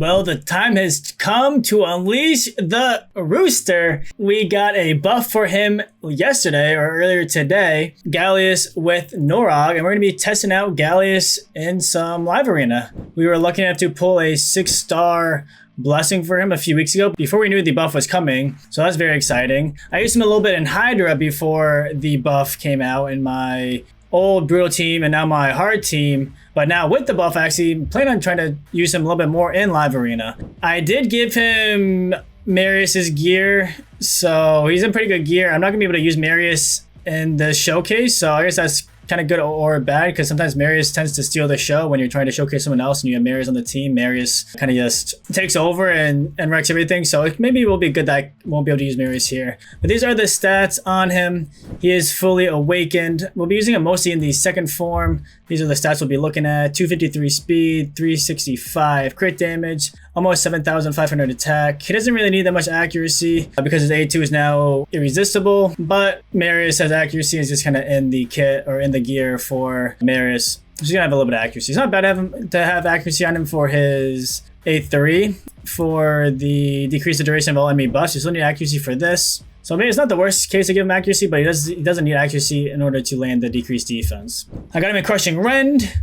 Well, the time has come to unleash the rooster. We got a buff for him yesterday or earlier today, Galleus with Norog, and we're going to be testing out Galleus in some live arena. We were lucky enough to pull a 6-star blessing for him a few weeks ago before we knew the buff was coming, so that's very exciting. I used him a little bit in Hydra before the buff came out in my old brutal team and now my hard team, but now with the buff I actually plan on trying to use him a little bit more in live arena. I did give him Marius's gear, so he's in pretty good gear. I'm not gonna be able to use Marius in the showcase, so I guess that's kind of good or bad, because sometimes Marius tends to steal the show when you're trying to showcase someone else and you have Marius on the team. Marius kind of just takes over and wrecks everything, so maybe it will be good that I won't be able to use Marius here. But these are the stats on him. He is fully awakened. We'll be using him mostly in the second form. These are the stats we'll be looking at: 253 speed, 365 crit damage, almost 7,500 attack. He doesn't really need that much accuracy because his A2 is now irresistible, but Marius has accuracy and is just kind of in the kit or in the gear for Marius. He's gonna have a little bit of accuracy. It's not bad to have accuracy on him for his A3 for the decrease the duration of all enemy buffs. You still need accuracy for this. So maybe it's not the worst case to give him accuracy, but he doesn't need accuracy in order to land the decreased defense. I got him in Crushing Rend,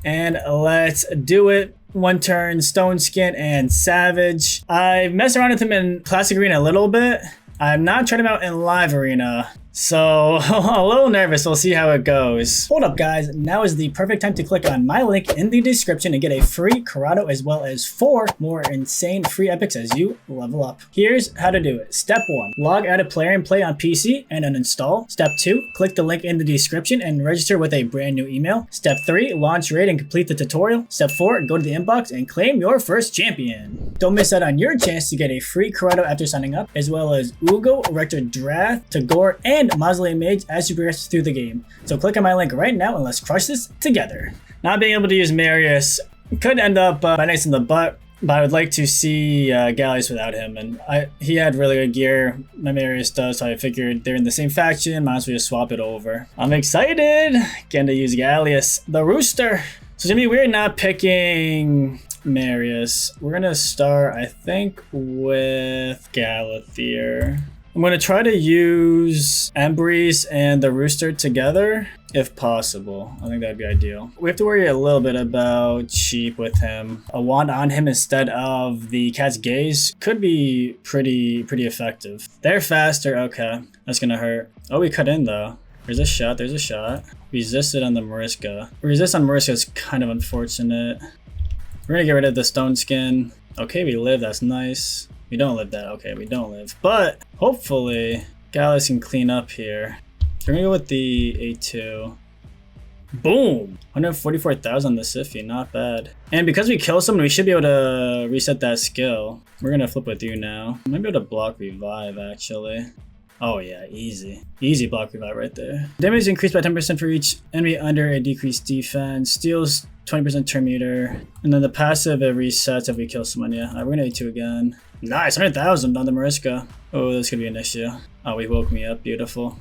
and let's do it. 1 turn, Stone Skin and Savage. I messed around with him in Classic Arena a little bit. I'm not trying him out in Live Arena, so a little nervous. We'll see how it goes. Hold up, guys. Now is the perfect time to click on my link in the description and get a free Karato as well as 4 more insane free epics as you level up. Here's how to do it. Step 1, log out of Player and Play on PC and uninstall. Step 2, click the link in the description and register with a brand new email. Step 3, launch raid and complete the tutorial. Step 4, go to the inbox and claim your first champion. Don't miss out on your chance to get a free Karato after signing up, as well as Uugo, Rector Drath, Tagoar, and Mausoleum Mage as you progress through the game. So click on my link right now and let's crush this together. Not being able to use Marius could end up nice in the butt, but I would like to see Galleus without him, and he had really good gear. My Marius does, so I figured they're in the same faction, might as well just swap it over. I'm excited getting to use Galleus, the rooster. So it's gonna be weird not picking Marius. We're gonna start, I think, with Galathier. I'm going to try to use Embreeze and the Rooster together, if possible. I think that'd be ideal. We have to worry a little bit about cheap with him. A wand on him instead of the Cat's Gaze could be pretty effective. They're faster. Okay, that's going to hurt. Oh, we cut in though. There's a shot. There's a shot. Resisted on the Mariska. Resist on Mariska is kind of unfortunate. We're going to get rid of the Stone Skin. Okay, we live. That's nice. We don't live that. Okay, we don't live. But hopefully, Galleus can clean up here. We're gonna go with the A2. Boom! 144,000 on the Siffy, not bad. And because we kill someone, we should be able to reset that skill. We're gonna flip with you now. I might be able to block revive, actually. Oh yeah, easy. Easy block revive right there. Damage is increased by 10% for each enemy under a decreased defense. Steals 20% turn meter. And then the passive, it resets if we kill someone, yeah. Alright, we're gonna A2 again. Nice, 100,000 on the Mariska. Oh, this could be an issue. Oh, he woke me up, beautiful.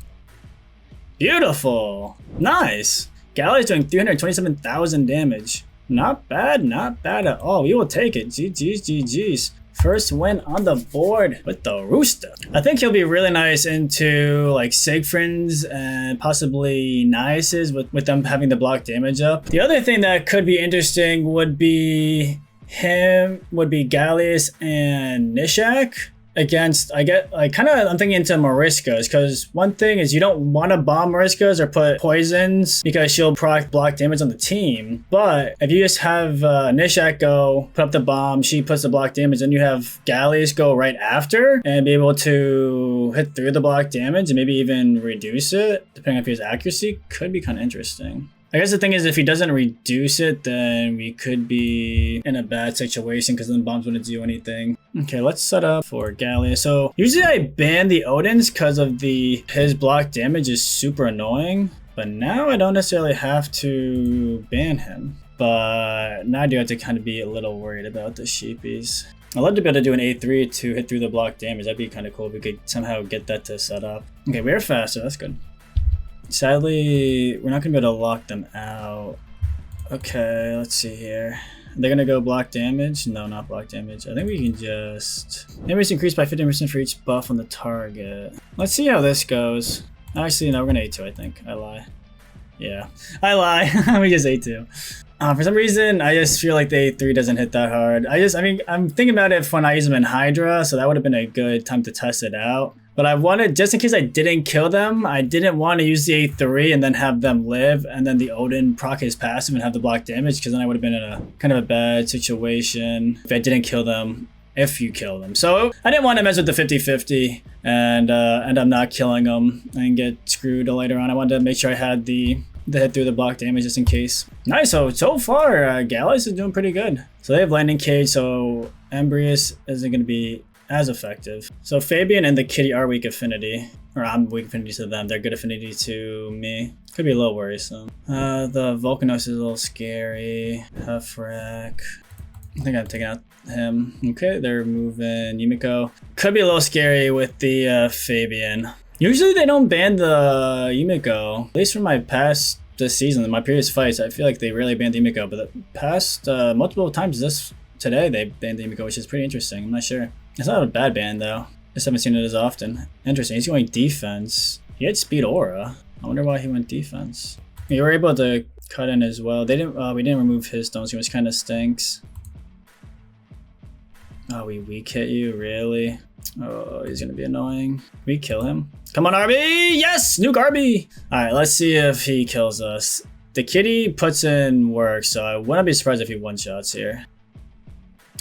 Beautiful! Nice! Galleus doing 327,000 damage. Not bad at all. We will take it. GG's. First win on the board with the Rooster. I think he'll be really nice into like Siegfried's and possibly Nice's with them having the block damage up. The other thing that could be interesting would be Galleus and Nishak against, I'm thinking into Mariskas, because one thing is you don't want to bomb Mariskas or put poisons because she'll proc block damage on the team. But if you just have Nishak go put up the bomb, she puts the block damage, and you have Galleus go right after and be able to hit through the block damage and maybe even reduce it, depending on his accuracy, could be kind of interesting. I guess the thing is, if he doesn't reduce it, then we could be in a bad situation because then bombs wouldn't do anything. Okay, let's set up for Galleus. So usually I ban the Odins because of his block damage is super annoying, but now I don't necessarily have to ban him. But now I do have to kind of be a little worried about the sheepies. I'd love to be able to do an A3 to hit through the block damage. That'd be kind of cool if we could somehow get that to set up. Okay, we're faster. That's good. Sadly, we're not going to be able to lock them out. Okay, let's see here. They're gonna go block damage? No, not block damage. I think we can just... Damage increased by 15% for each buff on the target. Let's see how this goes. Actually, no, we're gonna A2, I think. I lie. Yeah, I lie. We just A2. For some reason, I just feel like the A3 doesn't hit that hard. I mean, I'm thinking about it when I use them in Hydra, so that would have been a good time to test it out. But I wanted, just in case I didn't kill them, I didn't want to use the A3 and then have them live, and then the Odin proc his passive and have the block damage, because then I would have been in a kind of a bad situation if I didn't kill them. If you kill them. So I didn't want to mess with the 50-50 and end up not killing them and get screwed later on. I wanted to make sure I had the hit through the block damage just in case. Nice, so far Galleus is doing pretty good. So they have landing cage, so Embrius isn't going to be as effective. So Fabian and the Kitty are weak affinity. Or I'm weak affinity to them. They're good affinity to me. Could be a little worrisome. The Volcanos is a little scary. Hefrak. I think I'm taking out him. Okay, they're moving Yumiko. Could be a little scary with the Fabian. Usually they don't ban the Yumiko. At least from my past this season, my previous fights, I feel like they rarely banned the Yumiko. But the past multiple times today they banned the Yumiko, which is pretty interesting. I'm not sure. It's not a bad ban though. Just haven't seen it as often. Interesting. He's going defense. He had speed aura. I wonder why he went defense. You were able to cut in as well. They didn't. We didn't remove his stones, which kind of stinks. Oh, we weak hit you, really? Oh, he's gonna be annoying. We kill him. Come on, RB! Yes! Nuke RB! Alright, let's see if he kills us. The kitty puts in work, so I wouldn't be surprised if he one-shots here.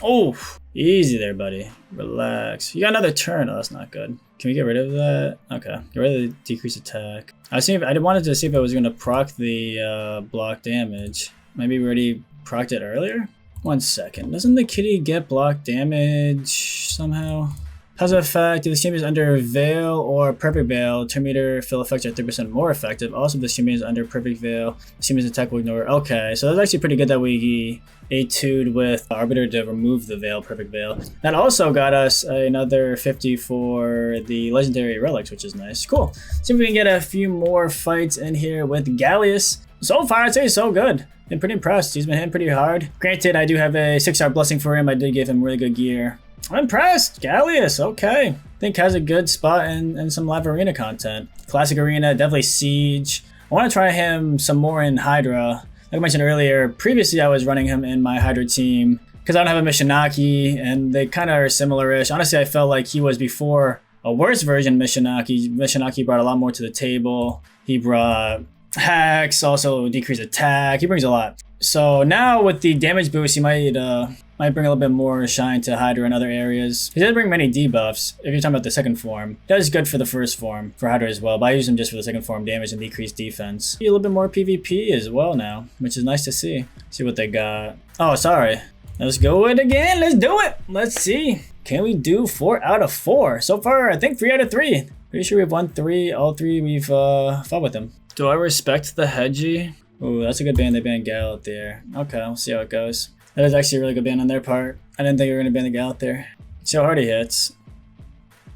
Oh, easy there, buddy. Relax. You got another turn. Oh, that's not good. Can we get rid of that? Okay, get rid of the decreased attack. I wanted to see if I was gonna proc the block damage. Maybe we already procced it earlier? 1 second. Doesn't the kitty get block damage somehow? Positive effect. If the champion is under Veil or Perfect Veil, turn meter fill effects are 3% more effective. Also, if the champion is under Perfect Veil, the champion's attack will ignore. Okay, so that's actually pretty good that we A2'd with Arbiter to remove the Veil, Perfect Veil. That also got us another 50 for the Legendary Relics, which is nice. Cool. See if we can get a few more fights in here with Galleus. So far, I'd say so good. Been pretty impressed. He's been hitting pretty hard. Granted, I do have a 6-star blessing for him. I did give him really good gear. I'm impressed. Galleus, okay. I think has a good spot in some live arena content. Classic arena, definitely Siege. I want to try him some more in Hydra. Like I mentioned earlier, previously I was running him in my Hydra team because I don't have a Mishinaki, and they kind of are similar-ish. Honestly, I felt like he was before a worse version of Mishinaki. Mishinaki brought a lot more to the table. He brought hacks, also decreased attack. He brings a lot. So now with the damage boost, he might bring a little bit more shine to Hydra in other areas. He doesn't bring many debuffs. If you're talking about the second form, that is good for the first form for Hydra as well. But I use him just for the second form damage and decreased defense. A little bit more PvP as well now, which is nice to see. See what they got. Oh, sorry. Let's go it again. Let's do it. Let's see. Can we do 4 out of 4? So far, I think 3 out of 3. Pretty sure we've won 3. All 3 we've fought with him. Do I respect the Hedgie? Ooh, that's a good ban. They banned Gal out there. Okay, we'll see how it goes. That is actually a really good ban on their part. I didn't think we were going to ban the Gal out there. See how hard he hits.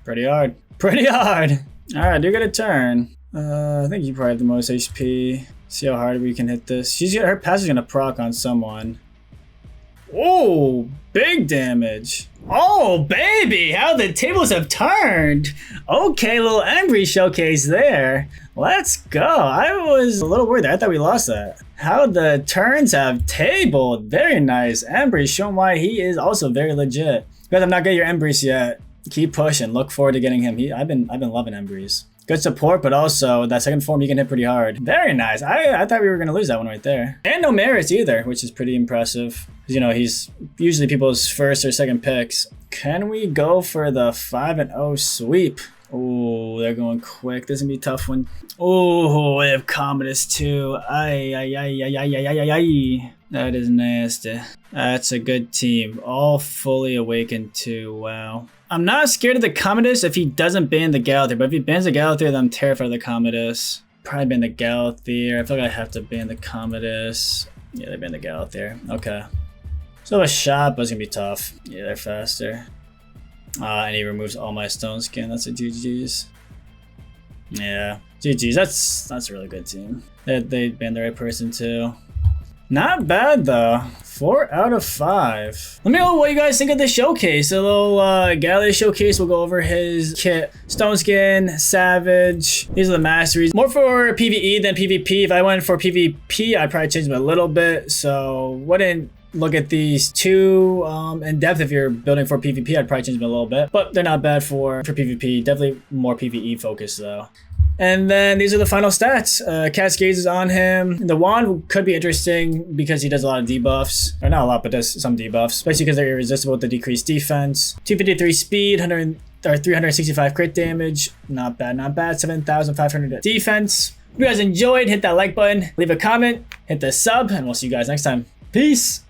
Pretty hard. Pretty hard! Alright, I do get a turn. I think you probably have the most HP. See how hard we can hit this. Her passive is going to proc on someone. Oh, big damage. Oh, baby, how the tables have turned. Okay, little Embry showcase there. Let's go. I was a little worried there. I thought we lost that. How the turns have tabled. Very nice. Embry showing why he is also very legit. Guys, I'm not getting your Embrys yet. Keep pushing. Look forward to getting him. I've been loving Embrys. Good support, but also that second form you can hit pretty hard. Very nice. I thought we were going to lose that one right there. And no merits either, which is pretty impressive. You know, he's usually people's first or second picks. Can we go for the 5-0 sweep? Oh, they're going quick. This is going to be a tough one. Oh, they have Commodus too. Ay. That is nasty. That's a good team. All fully awakened too. Wow. I'm not scared of the Commodus if he doesn't ban the Galathir, but if he bans the Galathir, then I'm terrified of the Commodus. Probably ban the Galathir. I feel like I have to ban the Commodus. Yeah, they banned the Galathir. Okay. So a shot, but it's gonna be tough. Yeah, they're faster. And he removes all my stone skin. That's a GG's. Yeah, GG's. That's a really good team. They banned the right person too. Not bad though. 4 out of 5. Let me know what you guys think of this showcase. A little Galleus showcase. We'll go over his kit. Stone Skin, Savage. These are the masteries. More for PvE than PvP. If I went for PvP, I'd probably change them a little bit. So wouldn't look at these too in depth. If you're building for PvP, I'd probably change them a little bit. But they're not bad for PvP. Definitely more PvE focused though. And then these are the final stats. Cascades is on him. The wand could be interesting because he does a lot of debuffs. Or not a lot, but does some debuffs. Especially because they're irresistible with the decreased defense. 253 speed, 365 crit damage. Not bad, not bad. 7,500 defense. If you guys enjoyed, hit that like button, leave a comment, hit the sub, and we'll see you guys next time. Peace!